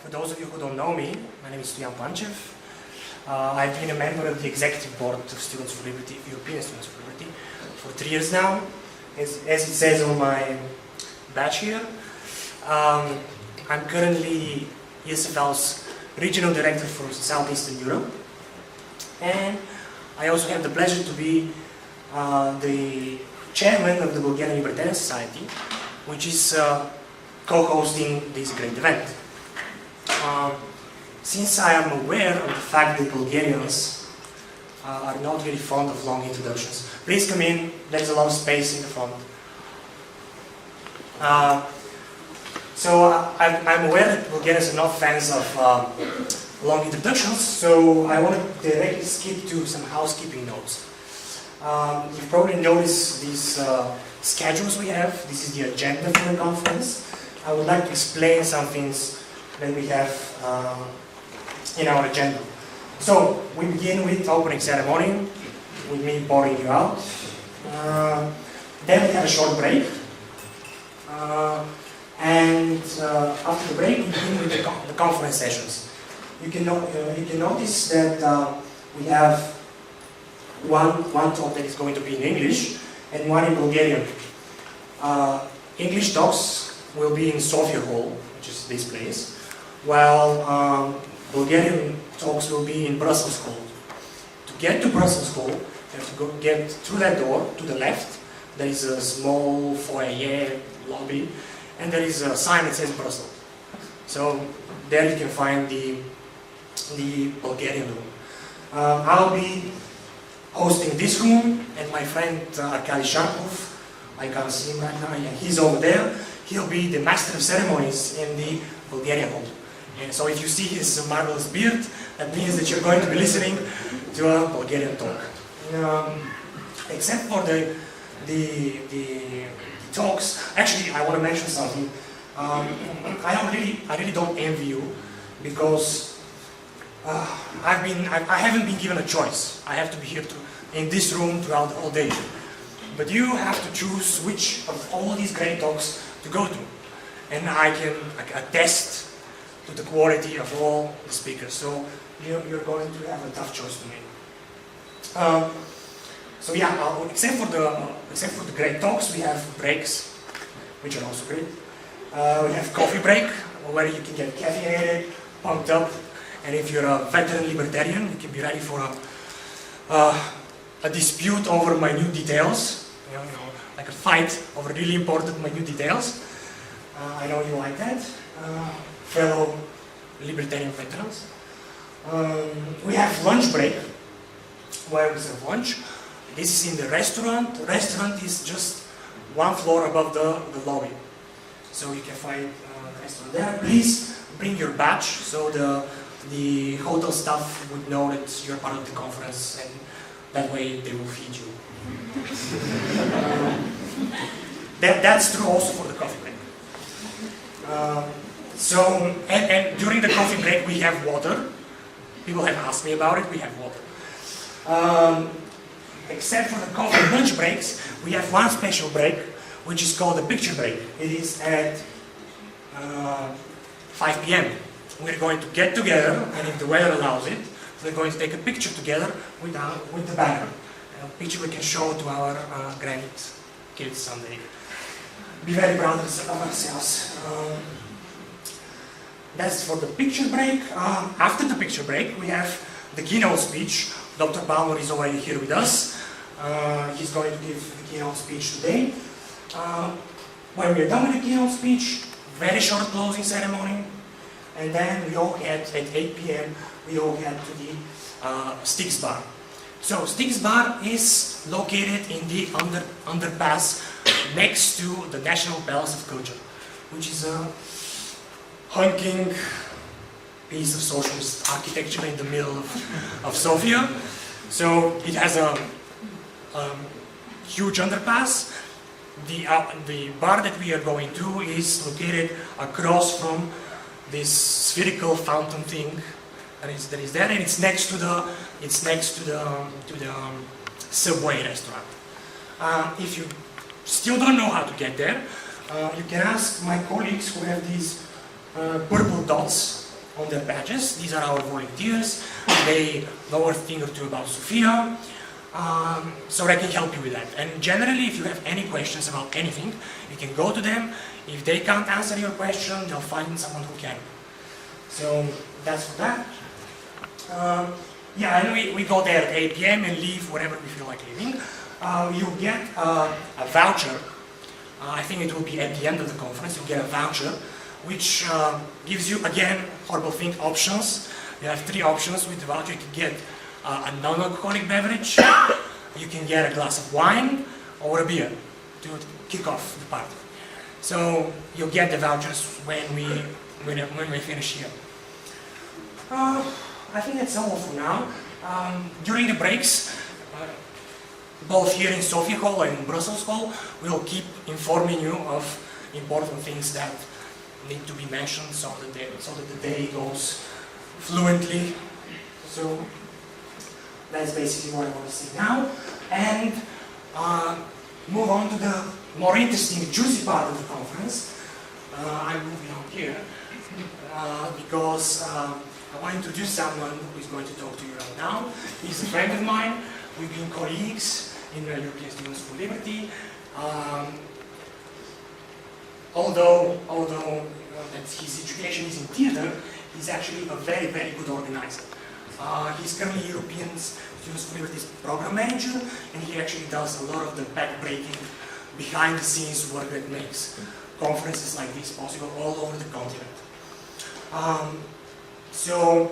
For those of you who don't know me, my name is Sofia. I've been a member of the Executive Board of Students for Liberty, European Students for Liberty, for 3 years now. As it says on my badge here, I'm currently ESFL's Regional Director for Southeastern Europe. And I also have the pleasure to be the Chairman of the Bulgarian Libertarian Society, which is co-hosting this great event. Since I am aware of the fact that Bulgarians are not really fond of long introductions, please come in, there's a lot of space in the front. I'm aware that Bulgarians are not fans of long introductions, so I want to directly skip to some housekeeping notes. You've probably noticed these schedules we have. This is the agenda for the conference. I would like to explain some things that we have in our agenda. So, we begin with opening ceremony, with me boring you out. Then we have a short break. After the break, we begin with the conference sessions. You can notice that we have one talk that is going to be in English and one in Bulgarian. English talks will be in Sofia Hall, which is this place, while Bulgarian talks will be in Brussels Hall. To get to Brussels Hall, you have to get through that door to the left. There is a small foyer lobby, and there is a sign that says Brussels. So there you can find the Bulgarian room. I'll be hosting this room, and my friend Arkady Sharkov, I can't see him right now, yeah, he's over there. He'll be the master of ceremonies in the Bulgarian hall. And so if you see his marvelous beard, that means that you're going to be listening to a Bulgarian talk. Except for the talks, actually I want to mention something. I really don't envy you, because I haven't been given a choice. I have to be here in this room throughout the whole day. But you have to choose which of all these great talks to go to. And I can attest to the quality of all the speakers. So you're going to have a tough choice to make. Except for the great talks, we have breaks, which are also great. We have coffee break, where you can get caffeinated, pumped up, and if you're a veteran libertarian, you can be ready for a dispute over minute details, like a fight over really important minute details. I know you like that, fellow libertarian veterans. We have lunch break, where we serve lunch. This is in the restaurant. The restaurant is just one floor above the lobby. So you can find the restaurant there. Please bring your badge, so the hotel staff would know that you're part of the conference, and that way they will feed you. That's true also for the coffee break. And during the coffee break we have water. People have asked me about it, we have water. Except for the coffee and lunch breaks, we have one special break, which is called the picture break. It is at 5 p.m. We're going to get together, and if the weather allows it, we're going to take a picture together with the banner. A picture we can show to our grandkids someday. Be very proud of ourselves. That's for the picture break. After the picture break, we have the keynote speech. Dr. Balmer is already here with us. He's going to give the keynote speech today. When we're done with the keynote speech, very short closing ceremony, and then we all head at 8 p.m. we all head to the Styx Bar. So Styx Bar is located in the underpass next to the National Palace of Culture, which is a hunking piece of socialist architecture in the middle of Sofia. So it has a huge underpass. The bar that we are going to is located across from this spherical fountain thing that is there, and it's next to the Subway restaurant. If you still don't know how to get there, you can ask my colleagues who have these purple dots on their badges. These are our volunteers. They know a thing or two about Sofia, so they can help you with that. And generally, if you have any questions about anything, you can go to them. If they can't answer your question, they'll find someone who can. So that's for that. Yeah, and we go there at 8 p.m. and leave wherever we feel like leaving. You'll get a voucher. I think it will be at the end of the conference. You'll get a voucher, which gives you, again, horrible thing, options. You have 3 options with the voucher. You can get a non-alcoholic beverage, you can get a glass of wine, or a beer to kick off the party. So you'll get the vouchers when we finish here. I think that's all for now. During the breaks, both here in Sofia Hall and in Brussels Hall, we'll keep informing you of important things that need to be mentioned so that the day goes fluently. So that's basically what I want to say now. And move on to the more interesting, juicy part of the conference. I'm moving on here because I want to introduce someone who is going to talk to you right now. He's a friend of mine. We've been colleagues in the European Students for Liberty. Although that his education is in theater, he's actually a very, very good organizer. He's currently European Students for Liberty's program manager, and he actually does a lot of the back-breaking, behind-the-scenes work that makes conferences like this possible all over the continent. So,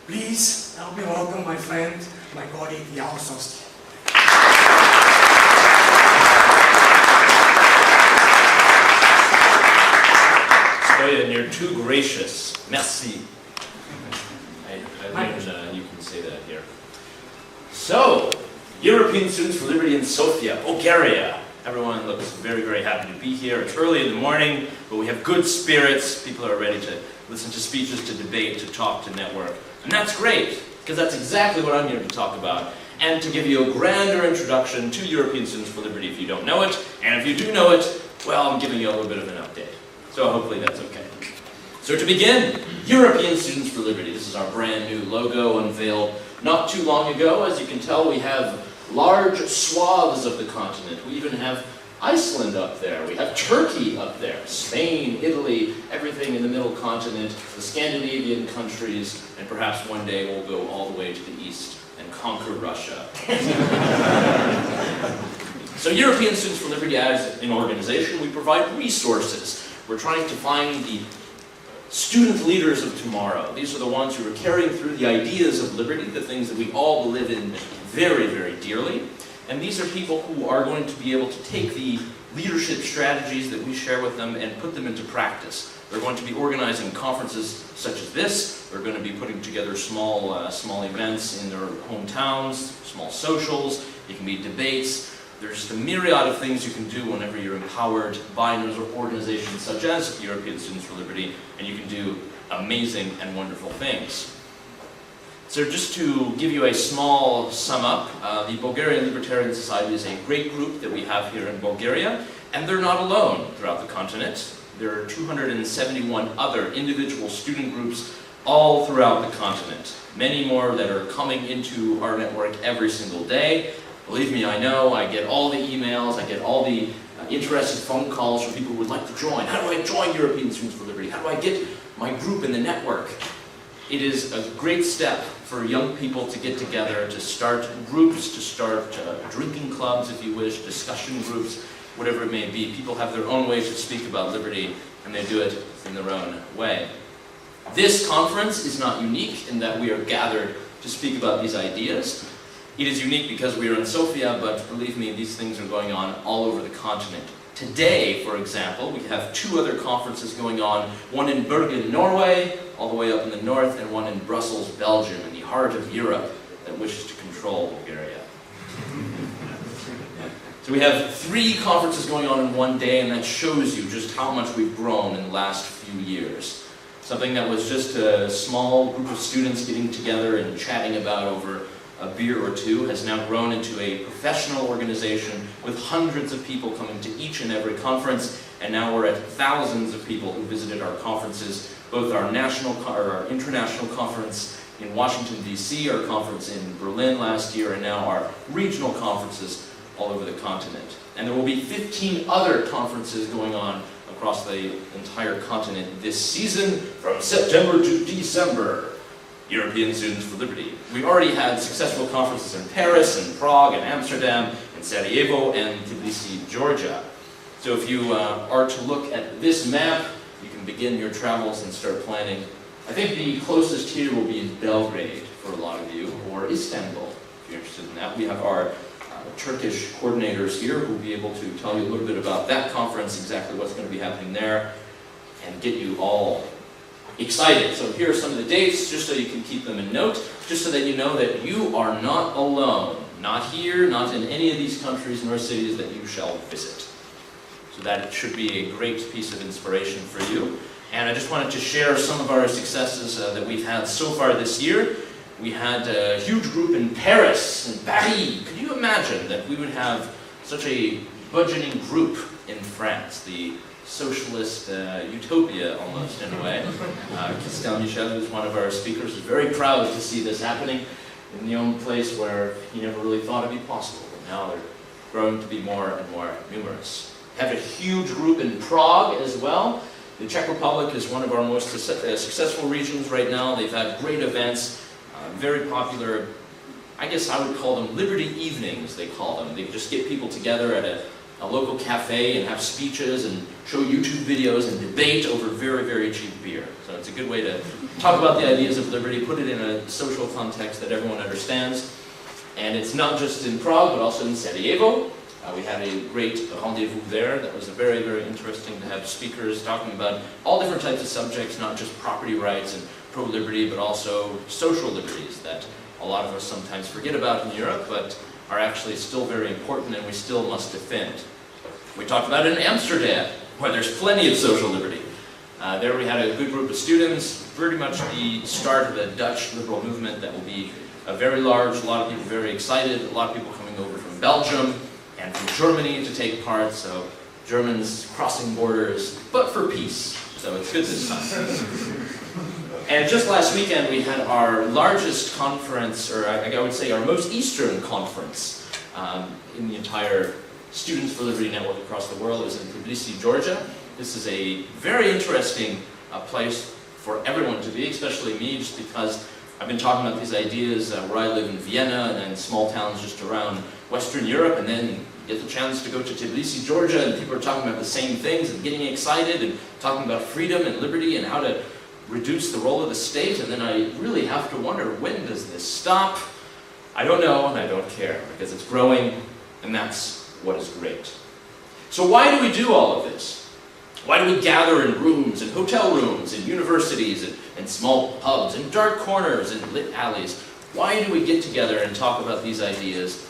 please help me welcome my friend, my colleague, Yael Ossowski. Sofia, and you're too gracious. Merci. You can say that here. So, European Students for Liberty in Sofia, Bulgaria. Everyone looks very, very happy to be here. It's early in the morning, but we have good spirits. People are ready to listen to speeches, to debate, to talk, to network. And that's great, because that's exactly what I'm here to talk about. And to give you a grander introduction to European Students for Liberty if you don't know it. And if you do know it, well, I'm giving you a little bit of an update. So hopefully that's okay. So to begin, European Students for Liberty. This is our brand new logo unveiled not too long ago. As you can tell, we have large swaths of the continent. We even have Iceland up there. We have Turkey up there. Spain, Italy, everything in the middle continent, the Scandinavian countries, and perhaps one day we'll go all the way to the east and conquer Russia. So European Students for Liberty, as an organization, we provide resources. We're trying to find the student leaders of tomorrow. These are the ones who are carrying through the ideas of liberty, the things that we all believe in very, very dearly. And these are people who are going to be able to take the leadership strategies that we share with them and put them into practice. They're going to be organizing conferences such as this. They're going to be putting together small events in their hometowns, small socials. It can be debates. There's just a myriad of things you can do whenever you're empowered by an organization such as European Students for Liberty, and you can do amazing and wonderful things. So just to give you a small sum up, the Bulgarian Libertarian Society is a great group that we have here in Bulgaria, and they're not alone throughout the continent. There are 271 other individual student groups all throughout the continent. Many more that are coming into our network every single day. Believe me, I know, I get all the emails, I get all the interested phone calls from people who would like to join. How do I join European Students for Liberty? How do I get my group in the network? It is a great step for young people to get together, to start groups, to start drinking clubs, if you wish, discussion groups, whatever it may be. People have their own ways to speak about liberty, and they do it in their own way. This conference is not unique in that we are gathered to speak about these ideas. It is unique because we are in Sofia, but believe me, these things are going on all over the continent. Today, for example, we have 2 other conferences going on, one in Bergen, Norway, all the way up in the north, and one in Brussels, Belgium, in the heart of Europe that wishes to control Bulgaria. So we have 3 conferences going on in one day, and that shows you just how much we've grown in the last few years. Something that was just a small group of students getting together and chatting about over a beer or two has now grown into a professional organization with hundreds of people coming to each and every conference, and now we're at thousands of people who visited our conferences both our our international conference in Washington, D.C., our conference in Berlin last year, and now our regional conferences all over the continent. And there will be 15 other conferences going on across the entire continent this season from September to December. European Students for Liberty. We already had successful conferences in Paris, and Prague, and Amsterdam, and Sarajevo, and Tbilisi, Georgia. So if you are to look at this map, you can begin your travels and start planning. I think the closest here will be in Belgrade for a lot of you, or Istanbul, if you're interested in that. We have our Turkish coordinators here who will be able to tell you a little bit about that conference, exactly what's going to be happening there, and get you all excited. So here are some of the dates, just so you can keep them in note, just so that you know that you are not alone. Not here, not in any of these countries nor cities that you shall visit. So that should be a great piece of inspiration for you. And I just wanted to share some of our successes that we've had so far this year. We had a huge group in Paris, in Paris. Could you imagine that we would have such a budgeting group in France, the socialist utopia almost in a way. Christian Michel, who's one of our speakers, is very proud to see this happening in the only place where he never really thought it'd be possible. But now they're growing to be more and more numerous. We have a huge group in Prague as well. The Czech Republic is one of our most successful regions right now. They've had great events, very popular. I guess I would call them Liberty Evenings, they call them. They just get people together at a local cafe and have speeches and show YouTube videos and debate over very, very cheap beer. So it's a good way to talk about the ideas of liberty, put it in a social context that everyone understands. And it's not just in Prague, but also in Sarajevo. We had a great rendezvous there that was very, very interesting to have speakers talking about all different types of subjects, not just property rights and pro-liberty, but also social liberties that a lot of us sometimes forget about in Europe, but are actually still very important and we still must defend. We talked about it in Amsterdam, where there's plenty of social liberty. There we had a good group of students, pretty much the start of the Dutch liberal movement that will be very large, a lot of people very excited, a lot of people coming over from Belgium and from Germany to take part, so Germans crossing borders, but for peace, so it's good this time. And just last weekend we had our largest conference, or I would say our most Eastern conference in the entire Students for Liberty network across the world. It was in Tbilisi, Georgia. This is a very interesting place for everyone to be, especially me, just because I've been talking about these ideas where I live in Vienna and in small towns just around Western Europe, and then get the chance to go to Tbilisi, Georgia, and people are talking about the same things and getting excited and talking about freedom and liberty and how to reduce the role of the state, and then I really have to wonder, when does this stop? I don't know, and I don't care, because it's growing, and that's what is great. So why do we do all of this? Why do we gather in rooms, in hotel rooms, in universities, and small pubs, in dark corners, in lit alleys? Why do we get together and talk about these ideas?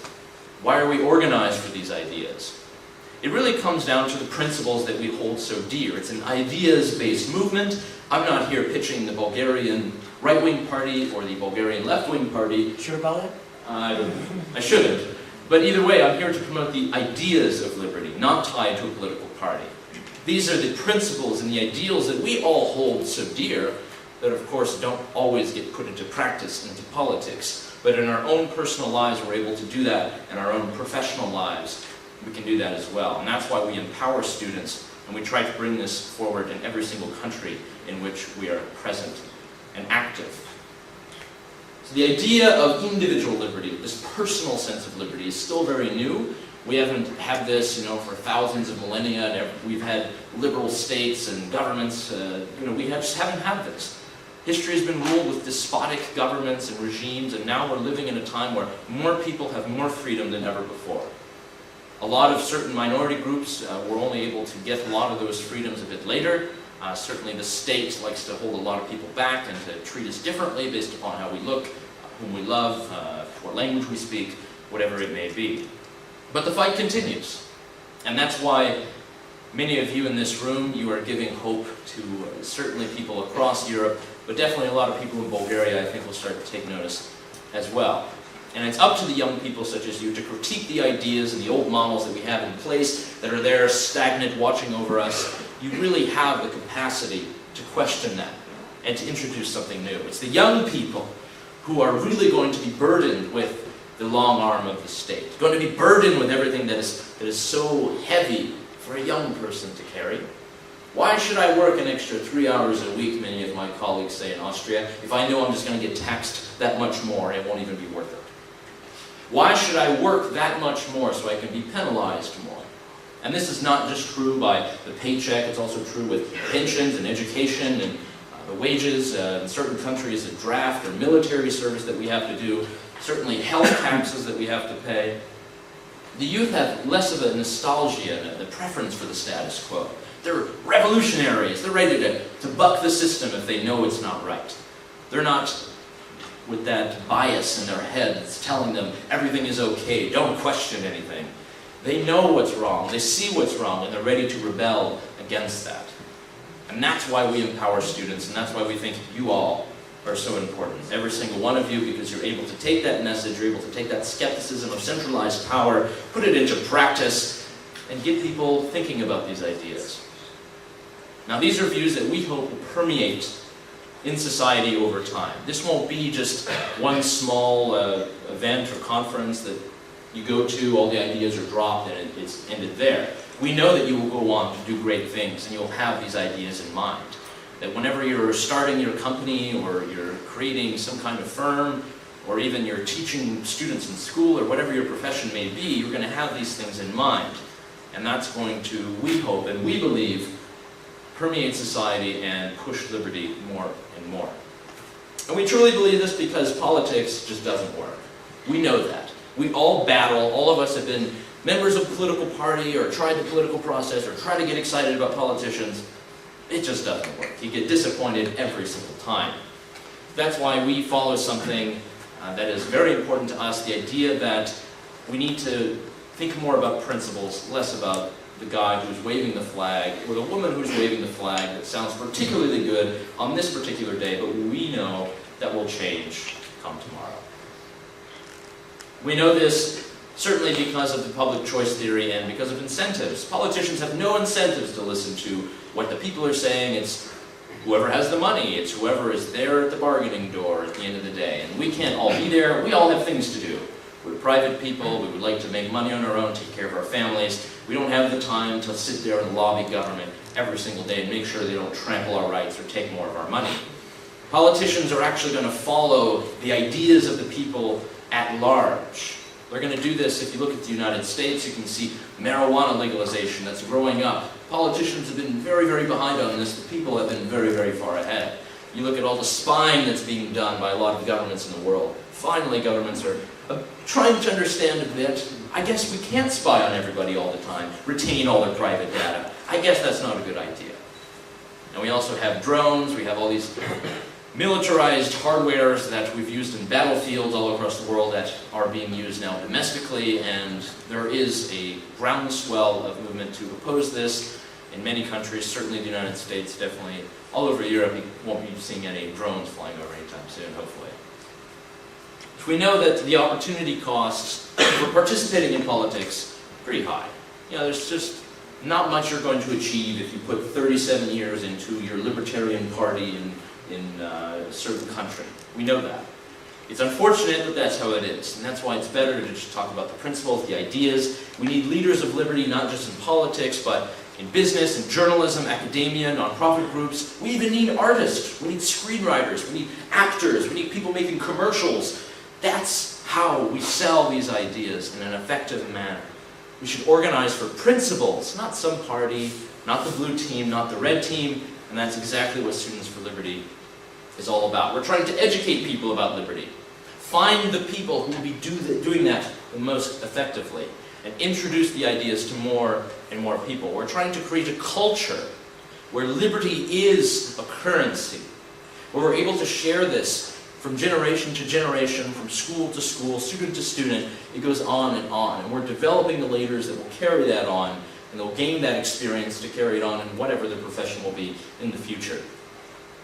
Why are we organized for these ideas? It really comes down to the principles that we hold so dear. It's an ideas-based movement. I'm not here pitching the Bulgarian right-wing party or the Bulgarian left-wing party. Sure about that? I shouldn't. But either way, I'm here to promote the ideas of liberty, not tied to a political party. These are the principles and the ideals that we all hold so dear that, of course, don't always get put into practice, into politics. But in our own personal lives, we're able to do that. In our own professional lives, we can do that as well. And that's why we empower students, and we try to bring this forward in every single country in which we are present and active. So the idea of individual liberty, this personal sense of liberty, is still very new. We haven't had this, for thousands of millennia. And we've had liberal states and governments. We just haven't had this. History has been ruled with despotic governments and regimes, and now we're living in a time where more people have more freedom than ever before. A lot of certain minority groups were only able to get a lot of those freedoms a bit later. Certainly the state likes to hold a lot of people back and to treat us differently based upon how we look, whom we love, what language we speak, whatever it may be. But the fight continues. And that's why many of you in this room, you are giving hope to certainly people across Europe, but definitely a lot of people in Bulgaria, I think, will start to take notice as well. And it's up to the young people such as you to critique the ideas and the old models that we have in place that are there stagnant, watching over us. You really have the capacity to question that. and to introduce something new. It's the young people who are really going to be burdened with the long arm of the state, going to be burdened with everything that is so heavy for a young person to carry. Why should I work an extra 3 hours a week, many of my colleagues say in Austria, if I know I'm just going to get taxed that much more and it won't even be worth it? Why should I work that much more so I can be penalized more? And this is not just true by the paycheck, it's also true with pensions and education and the wages, in certain countries, a draft or military service that we have to do, certainly health taxes that we have to pay. The youth have less of a nostalgia and a preference for the status quo. They're revolutionaries. They're ready to buck the system if they know it's not right. They're not with that bias in their heads telling them everything is okay, don't question anything. They know what's wrong, they see what's wrong, and they're ready to rebel against that. And that's why we empower students, and that's why we think you all are so important. Every single one of you, because you're able to take that message, you're able to take that skepticism of centralized power, put it into practice, and get people thinking about these ideas. Now, these are views that we hope will permeate in society over time. This won't be just one small event or conference that you go to, all the ideas are dropped, and it's ended there. We know that you will go on to do great things, and you'll have these ideas in mind. That whenever you're starting your company, or you're creating some kind of firm, or even you're teaching students in school, or whatever your profession may be, you're going to have these things in mind. And that's going to, we hope and we believe, permeate society and push liberty more and more. And we truly believe this because politics just doesn't work. We know that. We all battle, all of us have been members of a political party, or tried the political process, or tried to get excited about politicians. It just doesn't work. You get disappointed every single time. That's why we follow something that is very important to us, the idea that we need to think more about principles, less about the guy who's waving the flag, or the woman who's waving the flag that sounds particularly good on this particular day, but we know that will change come tomorrow. We know this certainly because of the public choice theory and because of incentives. Politicians have no incentives to listen to what the people are saying. It's whoever has the money. It's whoever is there at the bargaining door at the end of the day. And we can't all be there. We all have things to do. We're private people. We would like to make money on our own, take care of our families. We don't have the time to sit there and lobby government every single day and make sure they don't trample our rights or take more of our money. Politicians are actually going to follow the ideas of the people at large. They're going to do this. If you look at the United States, you can see marijuana legalization that's growing up. Politicians have been very, very behind on this. The people have been very, very far ahead. You look at all the spying that's being done by a lot of governments in the world. Finally, governments are trying to understand a bit. I guess we can't spy on everybody all the time, retain all their private data. I guess that's not a good idea. And we also have drones. We have all these militarized hardwares that we've used in battlefields all across the world that are being used now domestically, and there is a groundswell of movement to oppose this in many countries, certainly the United States, definitely all over Europe. You won't be seeing any drones flying over anytime soon, hopefully. We know that the opportunity costs for participating in politics are pretty high. You know, there's just not much you're going to achieve if you put 37 years into your libertarian party in a certain country. We know that. It's unfortunate, but that's how it is. And that's why it's better to just talk about the principles, the ideas. We need leaders of liberty, not just in politics, but in business, in journalism, academia, nonprofit groups. We even need artists. We need screenwriters. We need actors. We need people making commercials. That's how we sell these ideas in an effective manner. We should organize for principles, not some party, not the blue team, not the red team, and that's exactly what Students for Liberty is all about. We're trying to educate people about liberty. Find the people who will be doing that the most effectively, and introduce the ideas to more and more people. We're trying to create a culture where liberty is a currency, where we're able to share this from generation to generation, from school to school, student to student. It goes on, and we're developing the leaders that will carry that on, and they'll gain that experience to carry it on in whatever the profession will be in the future.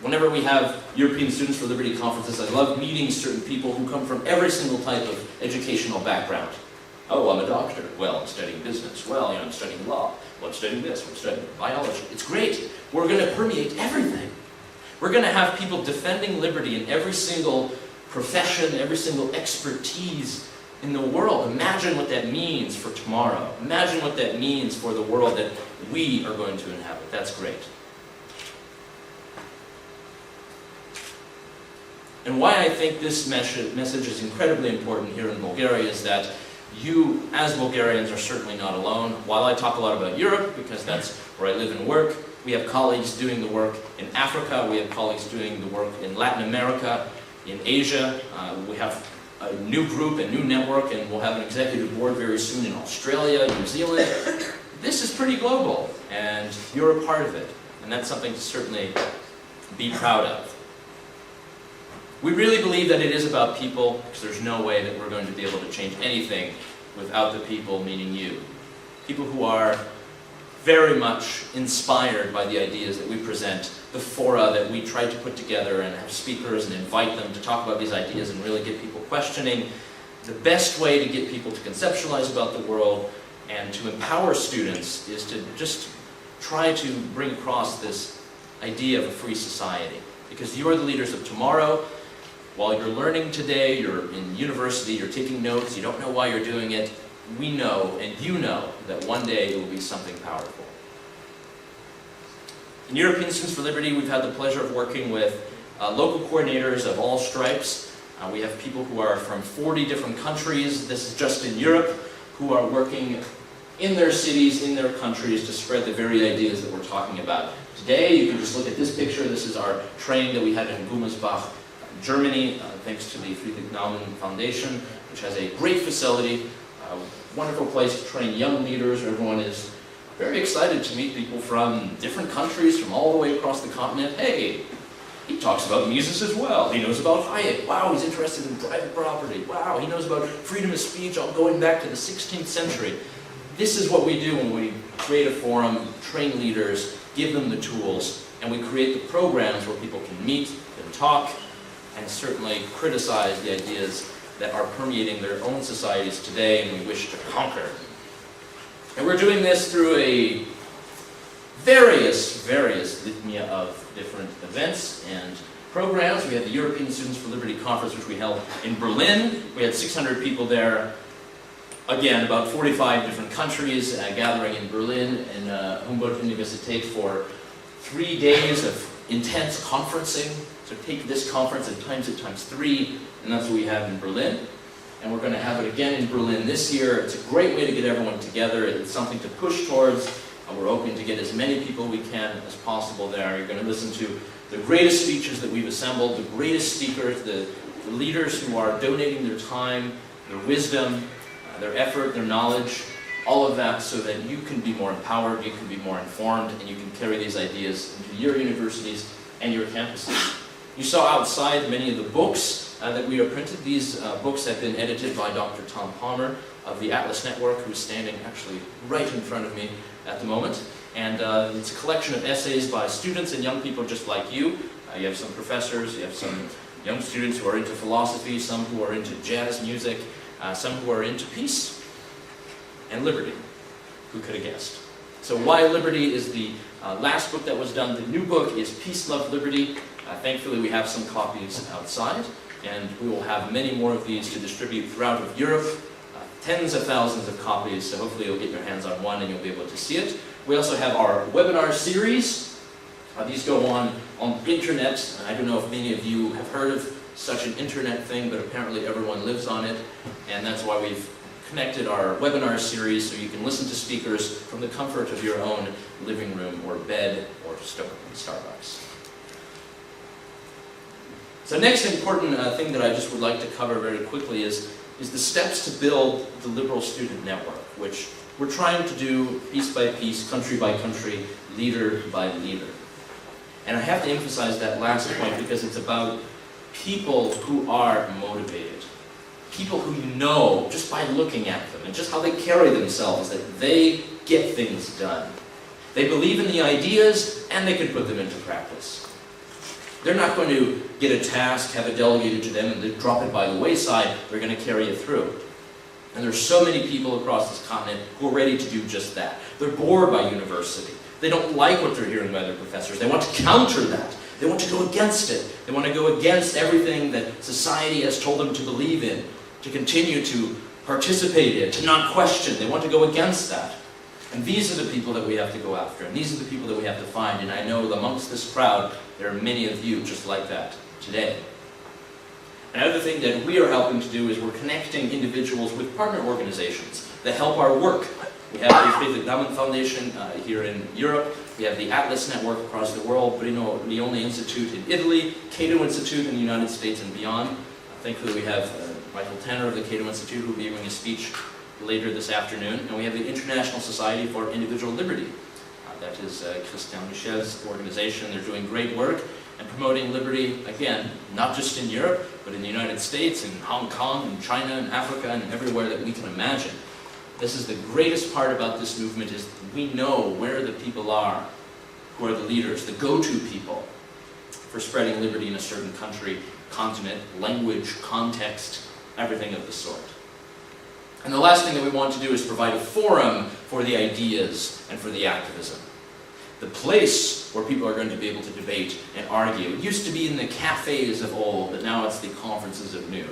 Whenever we have European Students for Liberty conferences, I love meeting certain people who come from every single type of educational background. Oh, I'm a doctor. Well, I'm studying business. Well, I'm studying law. Well, I'm studying this. I'm studying biology. It's great. We're going to permeate everything. We're going to have people defending liberty in every single profession, every single expertise in the world. Imagine what that means for tomorrow. Imagine what that means for the world that we are going to inhabit. That's great. And why I think this message is incredibly important here in Bulgaria is that you, as Bulgarians, are certainly not alone. While I talk a lot about Europe, because that's where I live and work, we have colleagues doing the work in Africa, we have colleagues doing the work in Latin America, in Asia. We have a new group, a new network, and we'll have an executive board very soon in Australia, New Zealand. This is pretty global, and you're a part of it. And that's something to certainly be proud of. We really believe that it is about people, because there's no way that we're going to be able to change anything without the people, meaning you. People who are very much inspired by the ideas that we present, the fora that we try to put together and have speakers and invite them to talk about these ideas and really get people questioning. The best way to get people to conceptualize about the world and to empower students is to just try to bring across this idea of a free society. Because you are the leaders of tomorrow. While you're learning today, you're in university, you're taking notes, you don't know why you're doing it, we know, and you know, that one day it will be something powerful. In European Students for Liberty, we've had the pleasure of working with local coordinators of all stripes. We have people who are from 40 different countries, this is just in Europe, who are working in their cities, in their countries, to spread the very ideas that we're talking about. Today, you can just look at this picture. This is our training that we had in Gummersbach, Germany, thanks to the Friedrich Naumann Foundation, which has a great facility, a wonderful place to train young leaders. Everyone is very excited to meet people from different countries, from all the way across the continent. Hey, he talks about Mises as well. He knows about Hayek. Wow, he's interested in private property. Wow, he knows about freedom of speech all going back to the 16th century. This is what we do when we create a forum, train leaders, give them the tools, and we create the programs where people can meet and talk, and certainly criticize the ideas that are permeating their own societies today and we wish to conquer. And we're doing this through a various litany of different events and programs. We had the European Students for Liberty Conference, which we held in Berlin. We had 600 people there. Again, about 45 different countries gathering in Berlin in Humboldt Universität for 3 days of intense conferencing. So take this conference and times it times 3, and that's what we have in Berlin. And we're going to have it again in Berlin this year. It's a great way to get everyone together. It's something to push towards. We're hoping to get as many people we can as possible there. You're going to listen to the greatest speeches that we've assembled, the greatest speakers, the leaders who are donating their time, their wisdom, their effort, their knowledge, all of that, so that you can be more empowered, you can be more informed, and you can carry these ideas into your universities and your campuses. You saw outside many of the books that we have printed. These books have been edited by Dr. Tom Palmer of the Atlas Network, who's standing actually right in front of me at the moment. And it's a collection of essays by students and young people just like you. You have some professors, you have some young students who are into philosophy, some who are into jazz music, some who are into peace and liberty. Who could have guessed? So Why Liberty is the last book that was done. The new book is Peace, Love, Liberty. Thankfully we have some copies outside, and we will have many more of these to distribute throughout of Europe. Tens of thousands of copies, so hopefully you'll get your hands on one and you'll be able to see it. We also have our webinar series. These go on the internet. I don't know if many of you have heard of such an internet thing, but apparently everyone lives on it, and that's why we've connected our webinar series so you can listen to speakers from the comfort of your own living room or bed or Starbucks. So next important thing that I just would like to cover very quickly is the steps to build the Liberal Student Network, which we're trying to do piece by piece, country by country, leader by leader. And I have to emphasize that last point because it's about people who are motivated. People who you know just by looking at them and just how they carry themselves that they get things done. They believe in the ideas and they can put them into practice. They're not going to get a task, have it delegated to them, and they drop it by the wayside. They're going to carry it through. And there's so many people across this continent who are ready to do just that. They're bored by university. They don't like what they're hearing by their professors. They want to counter that. They want to go against it. They want to go against everything that society has told them to believe in, to continue to participate in, to not question. They want to go against that. And these are the people that we have to go after, and these are the people that we have to find. And I know amongst this crowd, there are many of you just like that today. Another thing that we are helping to do is we're connecting individuals with partner organizations that help our work. We have the Friedrich Naumann Foundation here in Europe. We have the Atlas Network across the world, Bruno Leone Institute in Italy, Cato Institute in the United States and beyond. Thankfully we have Michael Tanner of the Cato Institute who will be giving a speech later this afternoon. And we have the International Society for Individual Liberty. That is Christian Michel's organization. They're doing great work and promoting liberty, again, not just in Europe, but in the United States, in Hong Kong, in China, in Africa, and everywhere that we can imagine. This is the greatest part about this movement is we know where the people are, who are the leaders, the go-to people for spreading liberty in a certain country, continent, language, context, everything of the sort. And the last thing that we want to do is provide a forum for the ideas and for the activism. The place where people are going to be able to debate and argue. It used to be in the cafes of old, but now it's the conferences of new.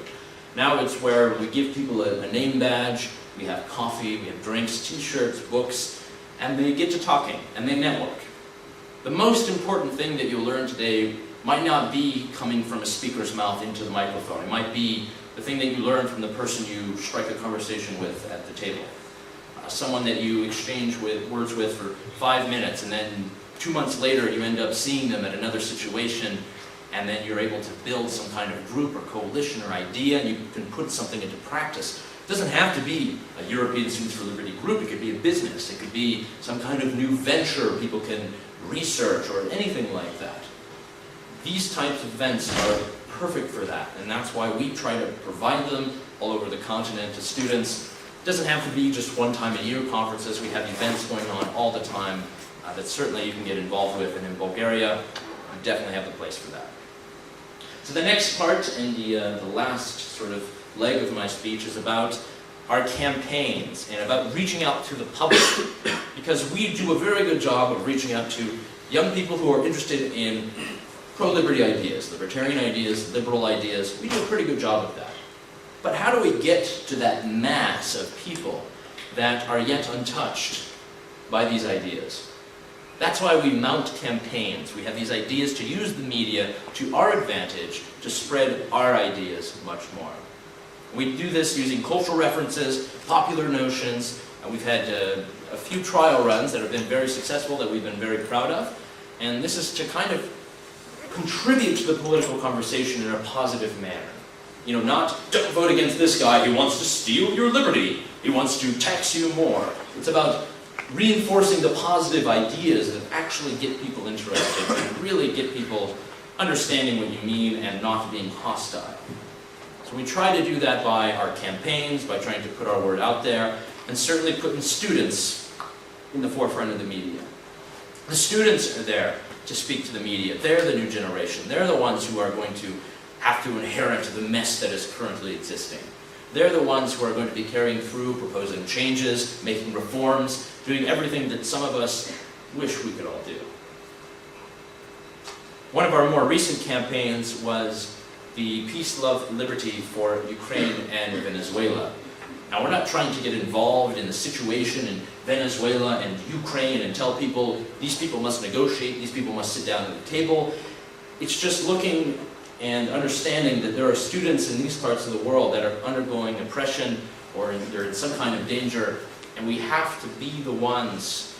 Now it's where we give people a name badge, we have coffee, we have drinks, t-shirts, books, and they get to talking, and they network. The most important thing that you'll learn today might not be coming from a speaker's mouth into the microphone. It might be the thing that you learn from the person you strike a conversation with at the table. Someone that you exchange words with for 5 minutes, and then 2 months later you end up seeing them at another situation, and then you're able to build some kind of group or coalition or idea, and you can put something into practice. It doesn't have to be a European Students for Liberty group. It could be a business. It could be some kind of new venture people can research or anything like that. These types of events are perfect for that, and that's why we try to provide them all over the continent to students. It doesn't have to be just one-time-a-year conferences. We have events going on all the time that certainly you can get involved with, and in Bulgaria, you definitely have the place for that. So the next part, and the last sort of leg of my speech, is about our campaigns and about reaching out to the public, because we do a very good job of reaching out to young people who are interested in pro-liberty ideas, libertarian ideas, liberal ideas. We do a pretty good job of that. But how do we get to that mass of people that are yet untouched by these ideas? That's why we mount campaigns. We have these ideas to use the media to our advantage to spread our ideas much more. We do this using cultural references, popular notions, and we've had a few trial runs that have been very successful that we've been very proud of. And this is to kind of contribute to the political conversation in a positive manner. You know, not, don't vote against this guy, he wants to steal your liberty, he wants to tax you more. It's about reinforcing the positive ideas that actually get people interested and really get people understanding what you mean and not being hostile. So we try to do that by our campaigns, by trying to put our word out there, and certainly putting students in the forefront of the media. The students are there to speak to the media. They're the new generation. They're the ones who are going to have to inherit the mess that is currently existing. They're the ones who are going to be carrying through, proposing changes, making reforms, doing everything that some of us wish we could all do. One of our more recent campaigns was the Peace, Love, Liberty for Ukraine and Venezuela. Now, we're not trying to get involved in the situation in Venezuela and Ukraine and tell people, these people must negotiate, these people must sit down at the table. It's just looking and understanding that there are students in these parts of the world that are undergoing oppression or they're in some kind of danger, and we have to be the ones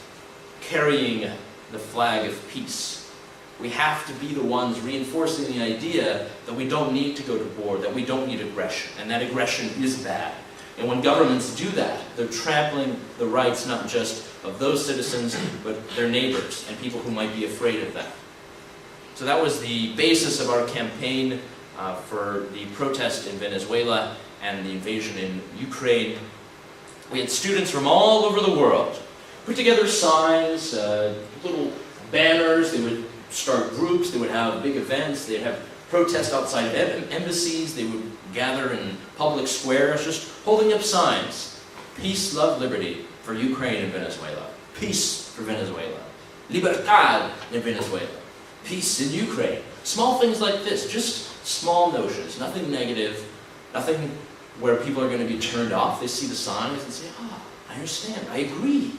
carrying the flag of peace. We have to be the ones reinforcing the idea that we don't need to go to war, that we don't need aggression, and that aggression is bad. And when governments do that, they're trampling the rights not just of those citizens, but their neighbors and people who might be afraid of that. So that was the basis of our campaign for the protest in Venezuela and the invasion in Ukraine. We had students from all over the world put together signs, little banners. They would start groups, they would have big events, they'd have protests outside of embassies, they would gather in public squares, just holding up signs. Peace, love, liberty for Ukraine and Venezuela. Peace for Venezuela. Libertad in Venezuela. peace in Ukraine. Small things like this, just small notions, nothing negative, nothing where people are going to be turned off. They see the signs and say, ah, I understand, I agree.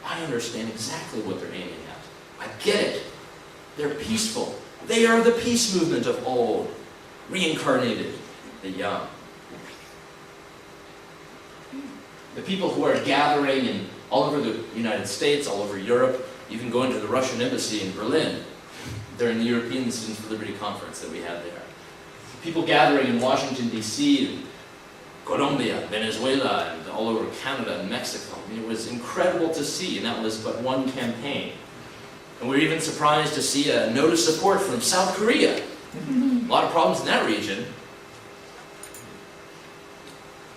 I understand exactly what they're aiming at. I get it. They're peaceful. They are the peace movement of old, reincarnated, the young. The people who are gathering in all over the United States, all over Europe, even going to the Russian embassy in Berlin during the European Students for Liberty conference that we had there. People gathering in Washington, D.C., and Colombia, Venezuela, and all over Canada and Mexico. I mean, it was incredible to see, and that was but one campaign. And we were even surprised to see a note of support from South Korea. A lot of problems in that region.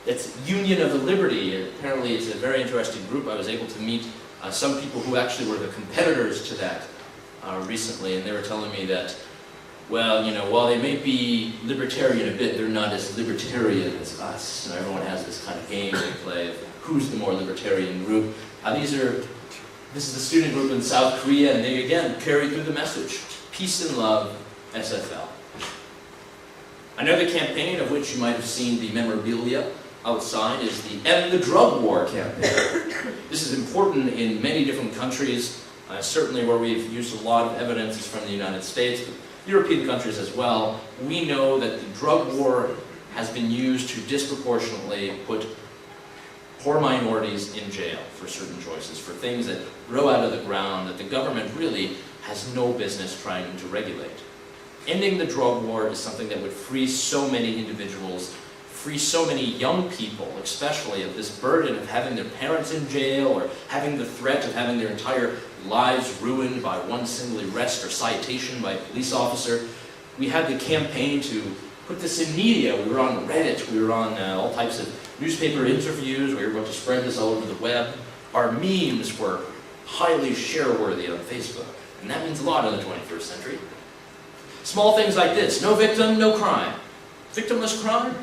It's Union of the Liberty. Apparently it's a very interesting group. I was able to meet some people who actually were the competitors to that recently, and they were telling me that, well, you know, while they may be libertarian a bit, they're not as libertarian as us. And everyone has this kind of game they play of who's the more libertarian group. This is the student group in South Korea, and they again carry through the message. Peace and love, SFL. Another campaign of which you might have seen the memorabilia outside is the End the Drug War campaign. This is important in many different countries. Certainly where we've used a lot of evidence is from the United States, but European countries as well. We know that the drug war has been used to disproportionately put poor minorities in jail for certain choices, for things that grow out of the ground that the government really has no business trying to regulate. Ending the drug war is something that would free so many individuals, free so many young people, especially, of this burden of having their parents in jail or having the threat of having their entire lives ruined by one single arrest or citation by a police officer. We had the campaign to put this in media. We were on Reddit, we were on all types of newspaper interviews, we were going to spread this all over the web. Our memes were highly share-worthy on Facebook, and that means a lot in the 21st century. Small things like this: no victim, no crime. Victimless crime?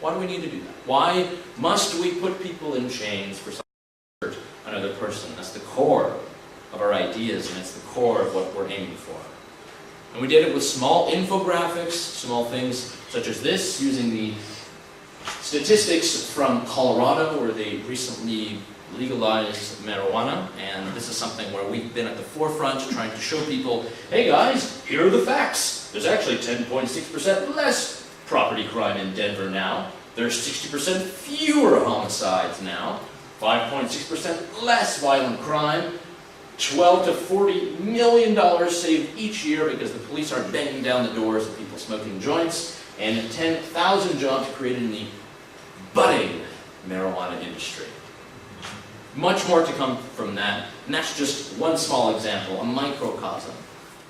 Why do we need to do that? Why must we put people in chains for something to hurt another person? That's the core of our ideas, and it's the core of what we're aiming for. And we did it with small infographics, small things such as this, using the statistics from Colorado, where they recently legalized marijuana, and this is something where we've been at the forefront trying to show people, hey guys, here are the facts. There's actually 10.6% less property crime in Denver now. There's 60% fewer homicides now. 5.6% less violent crime. $12 to $40 million saved each year because the police aren't banging down the doors of people smoking joints. And 10,000 jobs created in the budding marijuana industry. Much more to come from that. And that's just one small example, a microcosm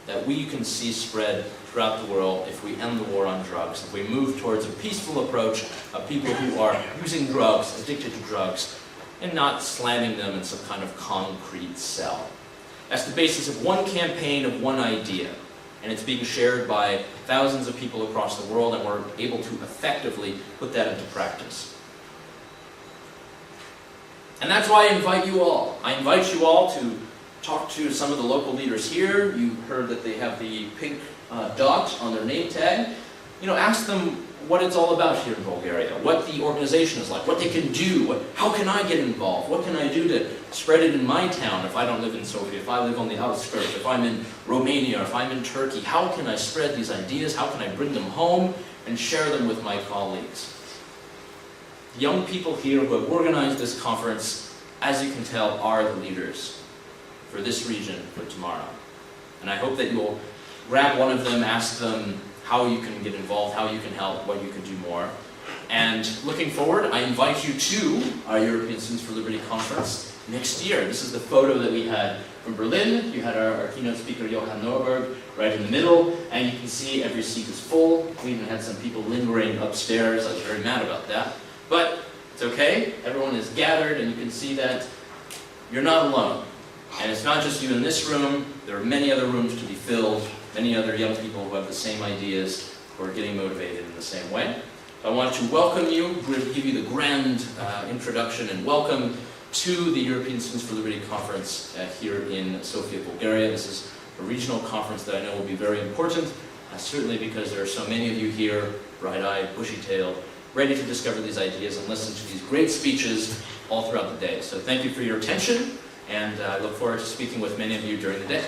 that we can see spread throughout the world if we end the war on drugs, if we move towards a peaceful approach of people who are using drugs, addicted to drugs, and not slamming them in some kind of concrete cell. That's the basis of one campaign, of one idea, and it's being shared by thousands of people across the world, and we're able to effectively put that into practice. And that's why I invite you all. I invite you all to talk to some of the local leaders here. You heard that they have the pink dot on their name tag. You know, ask them what it's all about here in Bulgaria, what the organization is like, what they can do, how can I get involved, what can I do to spread it in my town if I don't live in Sofia, if I live on the outskirts, if I'm in Romania, if I'm in Turkey, how can I spread these ideas, how can I bring them home and share them with my colleagues. Young people here who have organized this conference, as you can tell, are the leaders for this region for tomorrow. And I hope that you'll grab one of them, ask them how you can get involved, how you can help, what you can do more. And looking forward, I invite you to our European Students for Liberty conference next year. This is the photo that we had from Berlin. You had our keynote speaker, Johan Norberg, right in the middle, and you can see every seat is full. We even had some people lingering upstairs. I was very mad about that. But it's okay, everyone is gathered, and you can see that you're not alone. And it's not just you in this room, there are many other rooms to be filled, many other young people who have the same ideas, who are getting motivated in the same way. So I want to welcome you, give you the grand introduction and welcome to the European Students for Liberty conference here in Sofia, Bulgaria. This is a regional conference that I know will be very important, certainly because there are so many of you here, bright-eyed, bushy-tailed, ready to discover these ideas and listen to these great speeches all throughout the day. So thank you for your attention, and I look forward to speaking with many of you during the day.